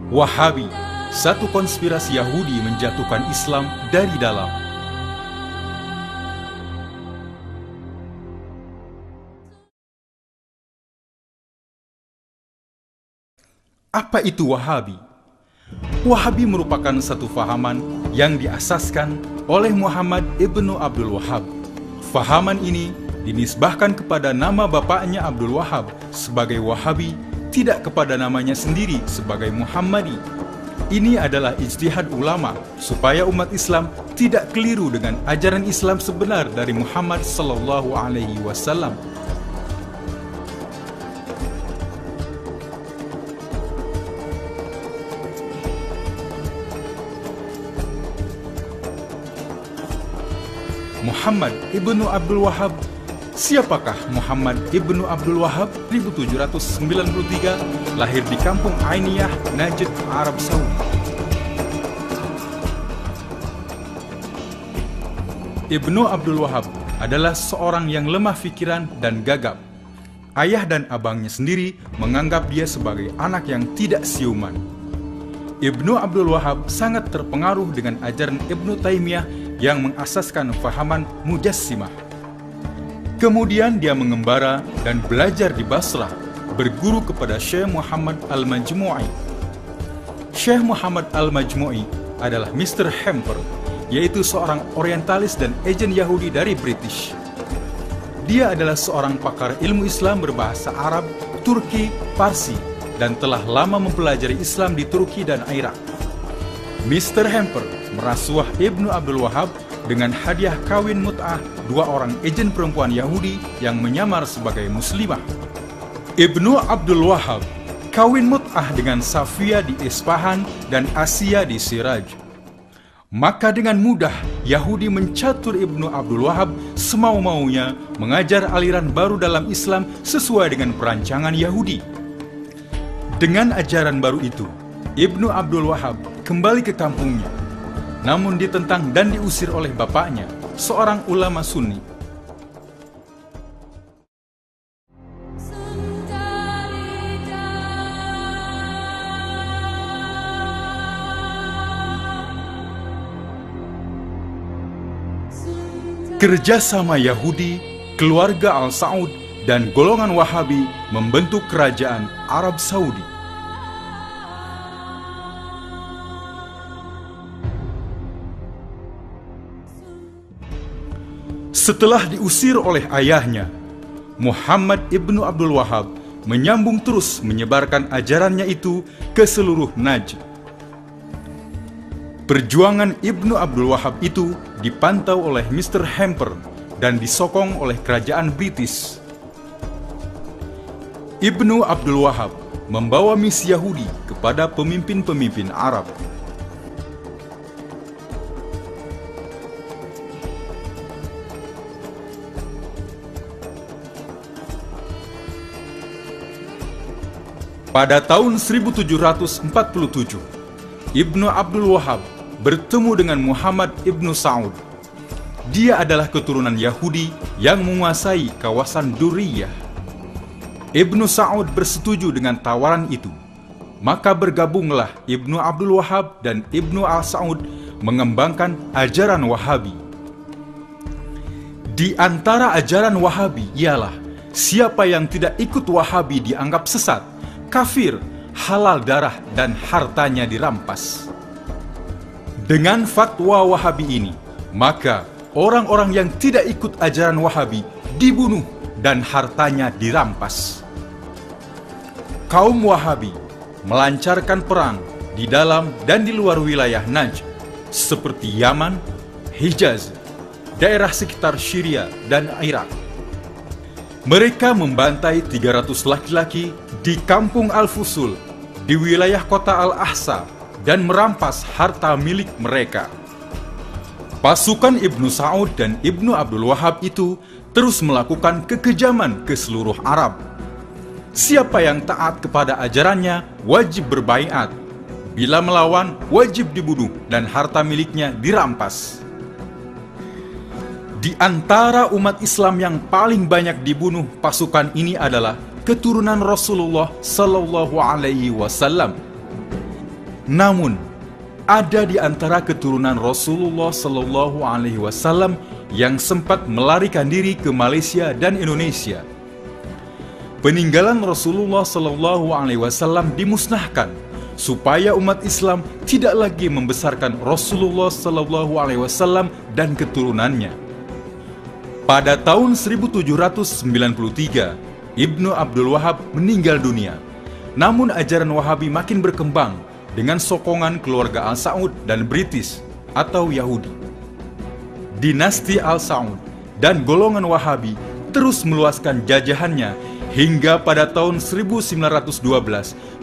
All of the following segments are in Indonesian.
Wahabi, satu konspirasi Yahudi menjatuhkan Islam dari dalam. Apa itu Wahabi? Wahabi merupakan satu fahaman yang diasaskan oleh Muhammad ibnu Abdul Wahhab. Fahaman ini dinisbahkan kepada nama bapaknya Abdul Wahhab sebagai Wahabi, tidak kepada namanya sendiri sebagai Muhammadi. Ini adalah ijtihad ulama supaya umat Islam tidak keliru dengan ajaran Islam sebenar dari Muhammad sallallahu alaihi wasallam. Muhammad ibnu Abdul Wahhab. Siapakah Muhammad ibnu Abdul Wahhab? 1793, lahir di kampung Ainiyah, Najd, Arab Saudi. Ibnu Abdul Wahhab adalah seorang yang lemah pikiran dan gagap. Ayah dan abangnya sendiri menganggap dia sebagai anak yang tidak siuman. Ibnu Abdul Wahhab sangat terpengaruh dengan ajaran Ibnu Taimiyah yang mengasaskan fahaman Mujassimah. Kemudian dia mengembara dan belajar di Basrah, berguru kepada Syekh Muhammad Al-Majmu'i. Syekh Muhammad Al-Majmu'i adalah Mr. Hamper, yaitu seorang orientalis dan agen Yahudi dari British. Dia adalah seorang pakar ilmu Islam berbahasa Arab, Turki, Parsi, dan telah lama mempelajari Islam di Turki dan Irak. Mr. Hamper merasuah Ibnu Abdul Wahhab dengan hadiah kawin mut'ah dua orang agen perempuan Yahudi yang menyamar sebagai muslimah. Ibnu Abdul Wahhab kawin mut'ah dengan Safia di Isfahan dan Asia di Siraj. Maka dengan mudah Yahudi mencatur Ibnu Abdul Wahhab semau-maunya mengajar aliran baru dalam Islam sesuai dengan perancangan Yahudi. Dengan ajaran baru itu, Ibnu Abdul Wahhab kembali ke kampungnya, namun ditentang dan diusir oleh bapaknya, seorang ulama Sunni. Kerjasama Yahudi, keluarga Al-Saud, dan golongan Wahabi membentuk kerajaan Arab Saudi. Setelah diusir oleh ayahnya, Muhammad ibnu Abdul Wahhab menyambung terus menyebarkan ajarannya itu ke seluruh Najd. Perjuangan Ibnu Abdul Wahhab itu dipantau oleh Mr. Hamper dan disokong oleh kerajaan British. Ibnu Abdul Wahhab membawa misi Yahudi kepada pemimpin-pemimpin Arab. Pada tahun 1747, Ibnu Abdul Wahhab bertemu dengan Muhammad ibnu Saud. Dia adalah keturunan Yahudi yang menguasai kawasan Duriyah. Ibnu Saud bersetuju dengan tawaran itu. Maka bergabunglah Ibnu Abdul Wahhab dan Ibnu Al-Saud mengembangkan ajaran Wahabi. Di antara ajaran Wahabi ialah siapa yang tidak ikut Wahabi dianggap sesat, kafir, halal darah, dan hartanya dirampas. Dengan fatwa Wahabi ini, maka orang-orang yang tidak ikut ajaran Wahabi dibunuh dan hartanya dirampas. Kaum Wahabi melancarkan perang di dalam dan di luar wilayah Najd, seperti Yaman, Hijaz, daerah sekitar Syria, dan Irak. Mereka membantai 300 laki-laki di kampung Al-Fusul, di wilayah kota Al-Ahsa, dan merampas harta milik mereka. Pasukan Ibnu Saud dan Ibnu Abdul Wahhab itu terus melakukan kekejaman ke seluruh Arab. Siapa yang taat kepada ajarannya wajib berbaiat. Bila melawan, wajib dibunuh dan harta miliknya dirampas. Di antara umat Islam yang paling banyak dibunuh pasukan ini adalah keturunan Rasulullah Sallallahu Alaihi Wasallam. Namun, ada di antara keturunan Rasulullah Shallallahu Alaihi Wasallam yang sempat melarikan diri ke Malaysia dan Indonesia. Peninggalan Rasulullah Shallallahu Alaihi Wasallam dimusnahkan supaya umat Islam tidak lagi membesarkan Rasulullah Shallallahu Alaihi Wasallam dan keturunannya. Pada tahun 1793, Ibnu Abdul Wahab meninggal dunia. Namun ajaran Wahabi makin berkembang dengan sokongan keluarga Al-Saud dan British atau Yahudi. Dinasti Al-Saud dan golongan Wahabi terus meluaskan jajahannya hingga pada tahun 1912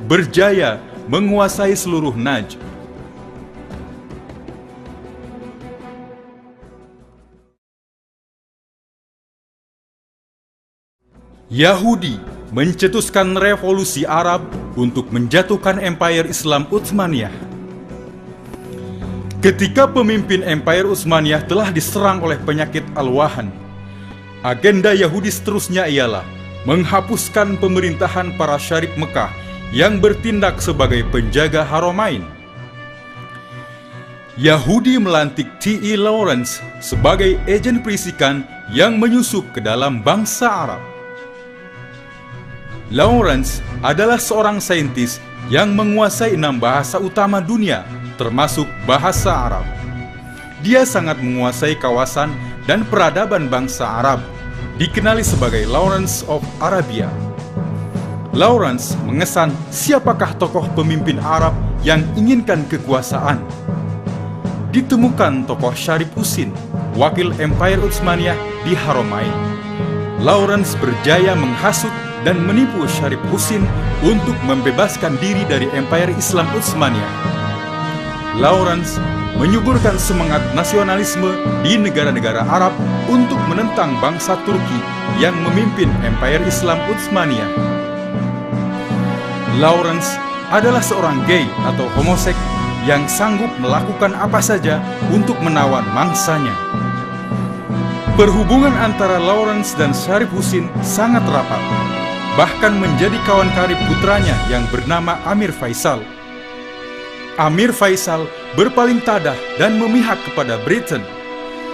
berjaya menguasai seluruh Najd. Yahudi mencetuskan revolusi Arab untuk menjatuhkan Empire Islam Utsmaniyah. Ketika pemimpin Empire Utsmaniyah telah diserang oleh penyakit Al-Wahan, agenda Yahudi seterusnya ialah menghapuskan pemerintahan para syarif Mekah yang bertindak sebagai penjaga Haramain. Yahudi melantik T.E. Lawrence sebagai agen perisikan yang menyusup ke dalam bangsa Arab. Lawrence adalah seorang saintis yang menguasai 6 bahasa utama dunia, termasuk bahasa Arab. Dia sangat menguasai kawasan dan peradaban bangsa Arab, dikenali sebagai Lawrence of Arabia. Lawrence mengesan siapakah tokoh pemimpin Arab yang inginkan kekuasaan. Ditemukan tokoh Syarif Husin, wakil Empire Utsmaniyah di Haramain. Lawrence berjaya menghasut dan menipu Syarif Husin untuk membebaskan diri dari Empire Islam Utsmaniyah. Lawrence menyuburkan semangat nasionalisme di negara-negara Arab untuk menentang bangsa Turki yang memimpin Empire Islam Utsmaniyah. Lawrence adalah seorang gay atau homoseks yang sanggup melakukan apa saja untuk menawan mangsanya. Perhubungan antara Lawrence dan Syarif Husin sangat rapat, bahkan menjadi kawan karib putranya yang bernama Amir Faisal. Amir Faisal berpaling tadah dan memihak kepada Britain.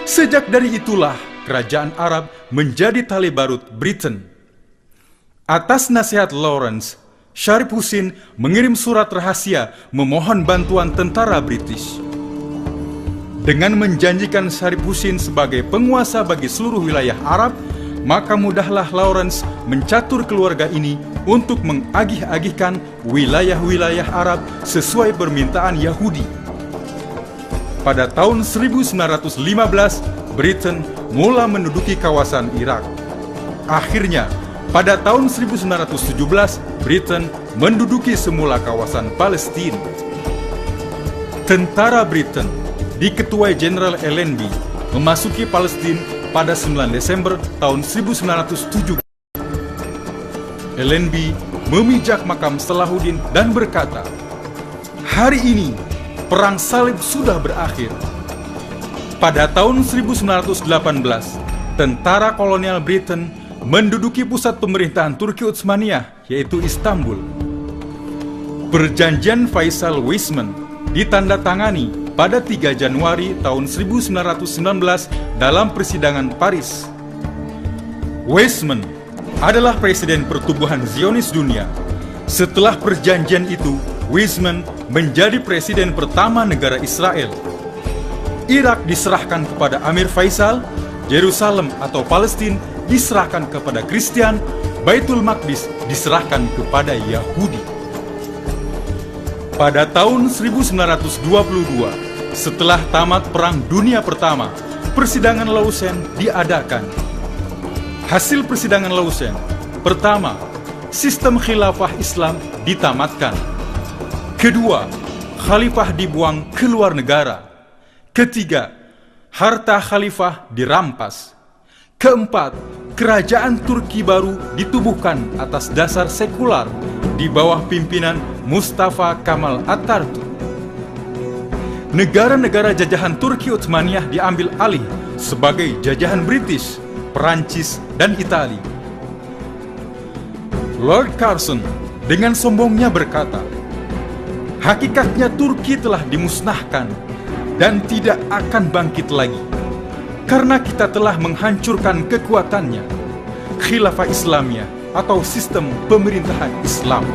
Sejak dari itulah kerajaan Arab menjadi tali barut Britain. Atas nasihat Lawrence, Syarif Husin mengirim surat rahasia memohon bantuan tentara British. Dengan menjanjikan Syarif Husin sebagai penguasa bagi seluruh wilayah Arab, maka mudahlah Lawrence mencatur keluarga ini untuk mengagih-agihkan wilayah-wilayah Arab sesuai permintaan Yahudi. Pada tahun 1915, Britain mulai menduduki kawasan Irak. Akhirnya, pada tahun 1917, Britain menduduki semula kawasan Palestina. Tentara Britain diketuai Jenderal Allenby memasuki Palestina pada 9 Desember tahun 1907. Allenby memijak makam Salahuddin dan berkata, "Hari ini, perang salib sudah berakhir." Pada tahun 1918, tentara kolonial Britain menduduki pusat pemerintahan Turki Utsmaniyah, yaitu Istanbul. Perjanjian Faisal-Weizmann ditandatangani pada 3 Januari tahun 1919 dalam persidangan Paris. Weizmann adalah presiden pertubuhan Zionis dunia. Setelah perjanjian itu, Weizmann menjadi presiden pertama negara Israel. Irak diserahkan kepada Amir Faisal, Yerusalem atau Palestina diserahkan kepada Kristen, Baitul Maqdis diserahkan kepada Yahudi. Pada tahun 1922, setelah tamat Perang Dunia Pertama, persidangan Lausanne diadakan. Hasil persidangan Lausanne, pertama, sistem khilafah Islam ditamatkan. Kedua, khalifah dibuang ke luar negara. Ketiga, harta khalifah dirampas. Keempat, kerajaan Turki baru ditubuhkan atas dasar sekular di bawah pimpinan Mustafa Kemal Atatürk. Negara-negara jajahan Turki Utsmaniyah diambil alih sebagai jajahan British, Perancis, dan Italia. Lord Curzon dengan sombongnya berkata, Hakikatnya Turki telah dimusnahkan dan tidak akan bangkit lagi, karena kita telah menghancurkan kekuatannya, Khilafah Islamiyah atau sistem pemerintahan Islam.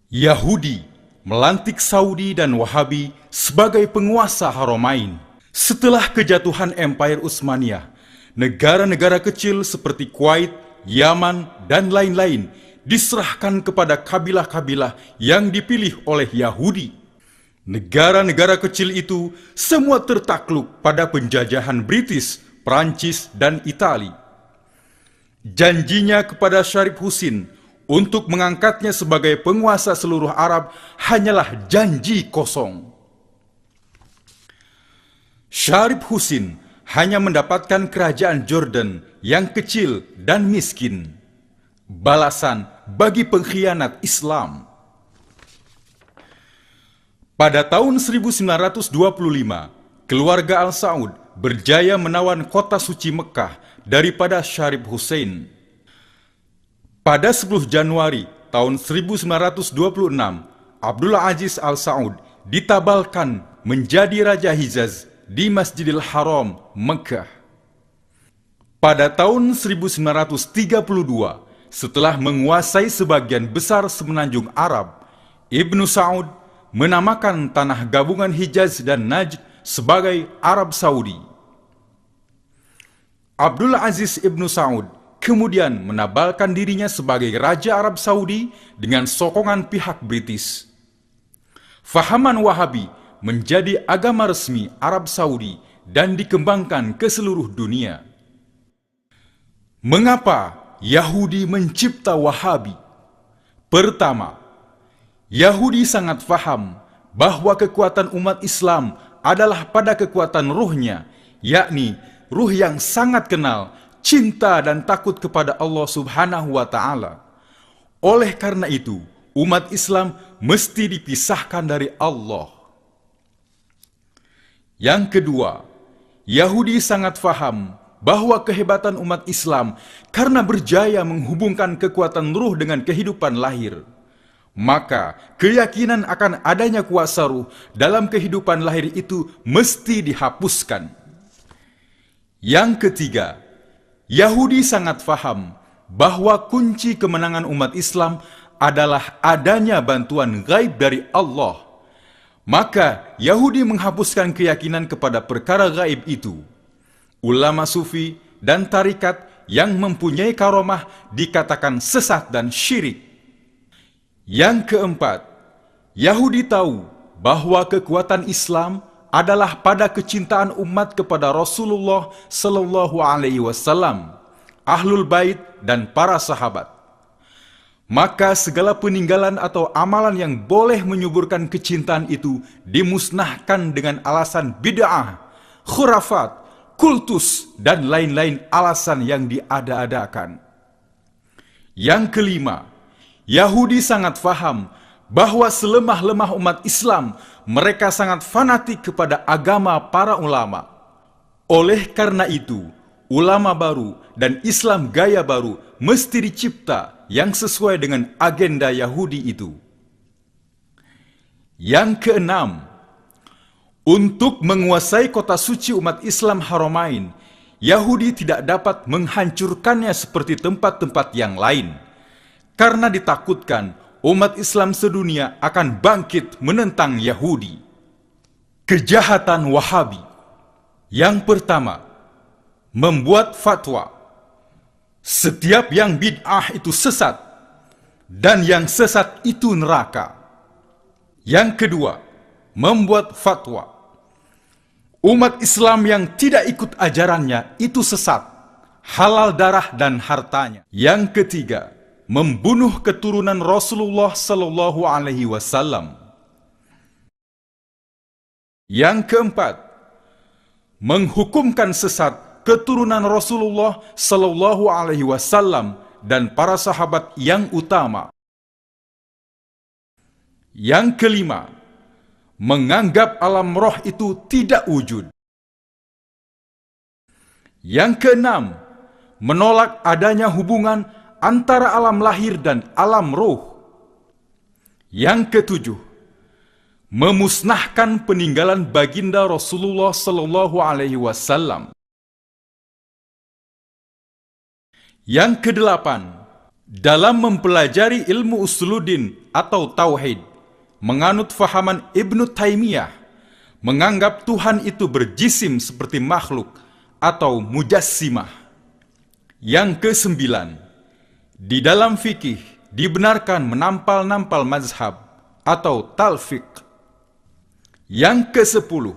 Yahudi melantik Saudi dan Wahabi sebagai penguasa Haramain. Setelah kejatuhan Empire Utsmaniyah, negara-negara kecil seperti Kuwait, Yaman, dan lain-lain diserahkan kepada kabilah-kabilah yang dipilih oleh Yahudi. Negara-negara kecil itu semua tertakluk pada penjajahan British, Prancis, dan Itali. Janjinya kepada Syarif Husin untuk mengangkatnya sebagai penguasa seluruh Arab hanyalah janji kosong. Syarif Husin hanya mendapatkan kerajaan Jordan yang kecil dan miskin, balasan bagi pengkhianat Islam. Pada tahun 1925, keluarga Al Saud berjaya menawan kota suci Mekah daripada Syarif Husin. Pada 10 Januari tahun 1926, Abdullah Aziz Al Saud ditabalkan menjadi Raja Hijaz di Masjidil Haram, Mekah. Pada tahun 1932, setelah menguasai sebagian besar semenanjung Arab, Ibnu Saud menamakan tanah gabungan Hijaz dan Najd sebagai Arab Saudi. Abdul Aziz Ibnu Saud kemudian menabalkan dirinya sebagai Raja Arab Saudi dengan sokongan pihak British. Fahaman Wahabi menjadi agama resmi Arab Saudi dan dikembangkan ke seluruh dunia. Mengapa Yahudi mencipta Wahabi? Pertama, Yahudi sangat faham bahwa kekuatan umat Islam adalah pada kekuatan ruhnya, yakni ruh yang sangat kenal, cinta dan takut kepada Allah Subhanahu wa Ta'ala. Oleh karena itu, umat Islam mesti dipisahkan dari Allah. Yang kedua, Yahudi sangat faham bahwa kehebatan umat Islam karena berjaya menghubungkan kekuatan ruh dengan kehidupan lahir. Maka keyakinan akan adanya kuasa ruh dalam kehidupan lahir itu mesti dihapuskan. Yang ketiga, Yahudi sangat faham bahwa kunci kemenangan umat Islam adalah adanya bantuan gaib dari Allah. Maka Yahudi menghapuskan keyakinan kepada perkara gaib itu. Ulama sufi dan tarikat yang mempunyai karomah dikatakan sesat dan syirik. Yang keempat, Yahudi tahu bahwa kekuatan Islam adalah pada kecintaan umat kepada Rasulullah Sallallahu Alaihi Wasallam, Ahlul Bait dan para sahabat. Maka segala peninggalan atau amalan yang boleh menyuburkan kecintaan itu dimusnahkan dengan alasan bid'ah, khurafat, kultus, dan lain-lain alasan yang diada-adakan. Yang kelima, Yahudi sangat faham bahwa selemah-lemah umat Islam, mereka sangat fanatik kepada agama para ulama. Oleh karena itu, ulama baru dan Islam gaya baru mesti dicipta yang sesuai dengan agenda Yahudi itu. Yang keenam, untuk menguasai kota suci umat Islam Haramain, Yahudi tidak dapat menghancurkannya seperti tempat-tempat yang lain, karena ditakutkan umat Islam sedunia akan bangkit menentang Yahudi. Kejahatan Wahabi. Yang pertama, membuat fatwa. Setiap yang bid'ah itu sesat, dan yang sesat itu neraka. Yang kedua, membuat fatwa. Umat Islam yang tidak ikut ajarannya itu sesat, halal darah dan hartanya. Yang ketiga, membunuh keturunan Rasulullah Sallallahu Alaihi Wasallam. Yang keempat, menghukumkan sesat keturunan Rasulullah Sallallahu Alaihi Wasallam dan para sahabat yang utama. Yang kelima, menganggap alam roh itu tidak wujud. Yang keenam, menolak adanya hubungan antara alam lahir dan alam roh. Yang ketujuh, memusnahkan peninggalan baginda Rasulullah Sallallahu Alaihi Wasallam. Yang kedelapan, dalam mempelajari ilmu usuluddin atau tauhid, menganut fahaman Ibnu Taimiyah, menganggap Tuhan itu berjisim seperti makhluk atau mujassimah. Yang kesembilan, di dalam fikih dibenarkan menampal-nampal mazhab atau talfiq. Yang kesepuluh,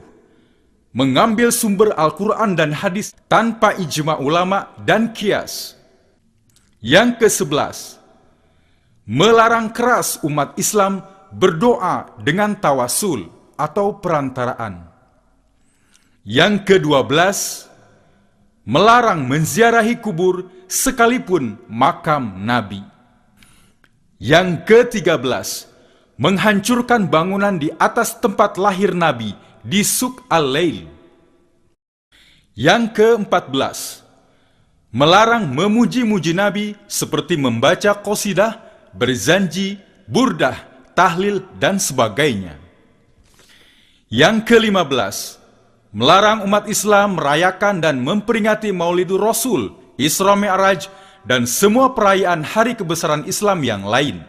mengambil sumber Al-Quran dan hadis tanpa ijma ulama dan qiyas. Yang kesebelas, melarang keras umat Islam berdoa dengan tawasul atau perantaraan. Yang ke-12, melarang menziarahi kubur sekalipun makam Nabi. Yang ke-13, menghancurkan bangunan di atas tempat lahir Nabi di Suq Al-Lail. Yang ke-14, melarang memuji-muji Nabi seperti membaca qasidah, berzanji, burdah, tahlil, dan sebagainya. Yang ke-15, melarang umat Islam merayakan dan memperingati Maulidur Rasul, Isra Mi'raj, dan semua perayaan hari kebesaran Islam yang lain.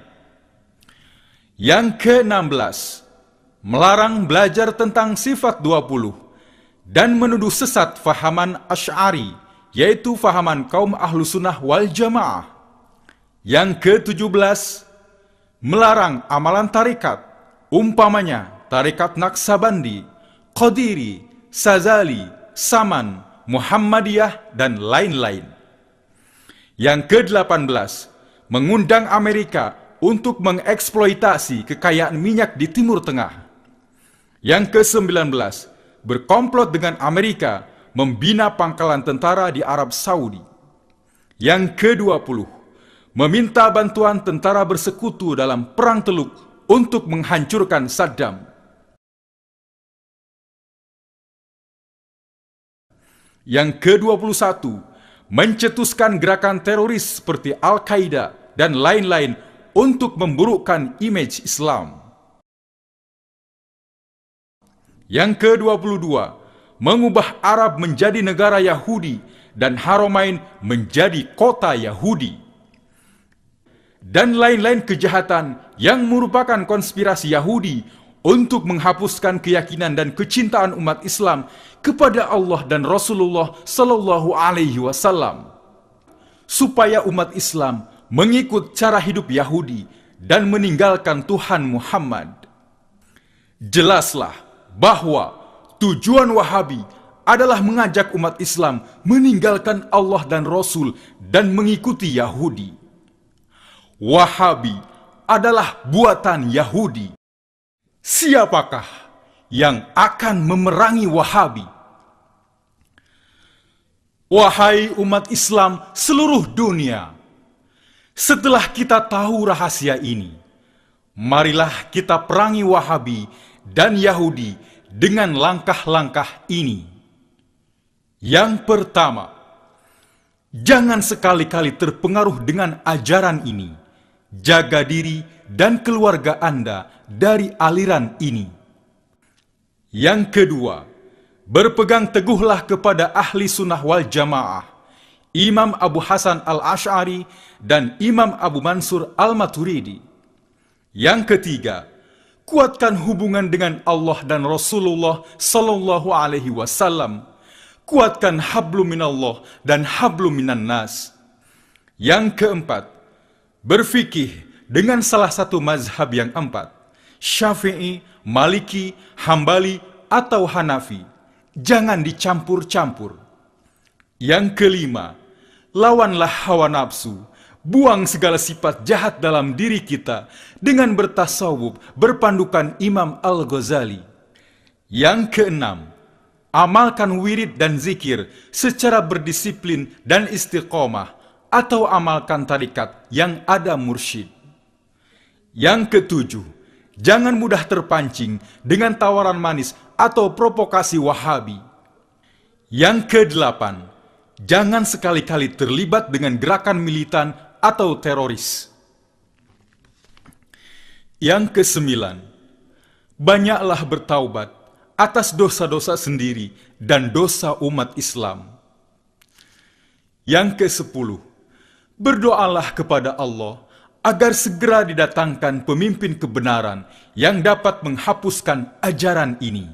Yang ke-16, melarang belajar tentang sifat 20 dan menuduh sesat fahaman Asy'ari, yaitu fahaman kaum ahlu sunnah wal jamaah. Yang ke-17, melarang amalan tarikat, umpamanya tarikat Naqsabandi, Qadiri, Sazali, Saman, Muhammadiyah, dan lain-lain. Yang ke-18, mengundang Amerika untuk mengeksploitasi kekayaan minyak di Timur Tengah. Yang ke-19, berkomplot dengan Amerika membina pangkalan tentara di Arab Saudi. Yang ke-20, meminta bantuan tentara bersekutu dalam Perang Teluk untuk menghancurkan Saddam. Yang ke-21, mencetuskan gerakan teroris seperti Al-Qaeda dan lain-lain untuk memburukkan image Islam. Yang ke-22, mengubah Arab menjadi negara Yahudi dan Haramain menjadi kota Yahudi. Dan lain-lain kejahatan yang merupakan konspirasi Yahudi untuk menghapuskan keyakinan dan kecintaan umat Islam kepada Allah dan Rasulullah Sallallahu Alaihi Wasallam, supaya umat Islam mengikut cara hidup Yahudi dan meninggalkan Tuhan Muhammad. Jelaslah bahwa tujuan Wahabi adalah mengajak umat Islam meninggalkan Allah dan Rasul dan mengikuti Yahudi. Wahabi adalah buatan Yahudi. Siapakah yang akan memerangi Wahabi? Wahai umat Islam seluruh dunia, setelah kita tahu rahasia ini, marilah kita perangi Wahabi dan Yahudi dengan langkah-langkah ini. Yang pertama, jangan sekali-kali terpengaruh dengan ajaran ini. Jaga diri dan keluarga Anda dari aliran ini. Yang kedua, berpegang teguhlah kepada ahli sunnah wal jamaah, Imam Abu Hasan al-Asy'ari dan Imam Abu Mansur al-Maturidi. Yang ketiga, kuatkan hubungan dengan Allah dan Rasulullah Sallallahu Alaihi Wasallam. Kuatkan hablum minallah dan hablum minan nas. Yang keempat, berfikih dengan salah satu mazhab yang empat, Syafi'i, Maliki, Hambali, atau Hanafi. Jangan dicampur-campur. Yang kelima, lawanlah hawa nafsu. Buang segala sifat jahat dalam diri kita dengan bertasawuf berpandukan Imam Al-Ghazali. Yang keenam, amalkan wirid dan zikir secara berdisiplin dan istiqomah, atau amalkan tarikat yang ada mursyid. Yang ketujuh, jangan mudah terpancing dengan tawaran manis atau provokasi Wahabi. Yang kedelapan, jangan sekali-kali terlibat dengan gerakan militan atau teroris. Yang kesembilan, banyaklah bertaubat atas dosa-dosa sendiri dan dosa umat Islam. Yang kesepuluh, berdoalah kepada Allah agar segera didatangkan pemimpin kebenaran yang dapat menghapuskan ajaran ini.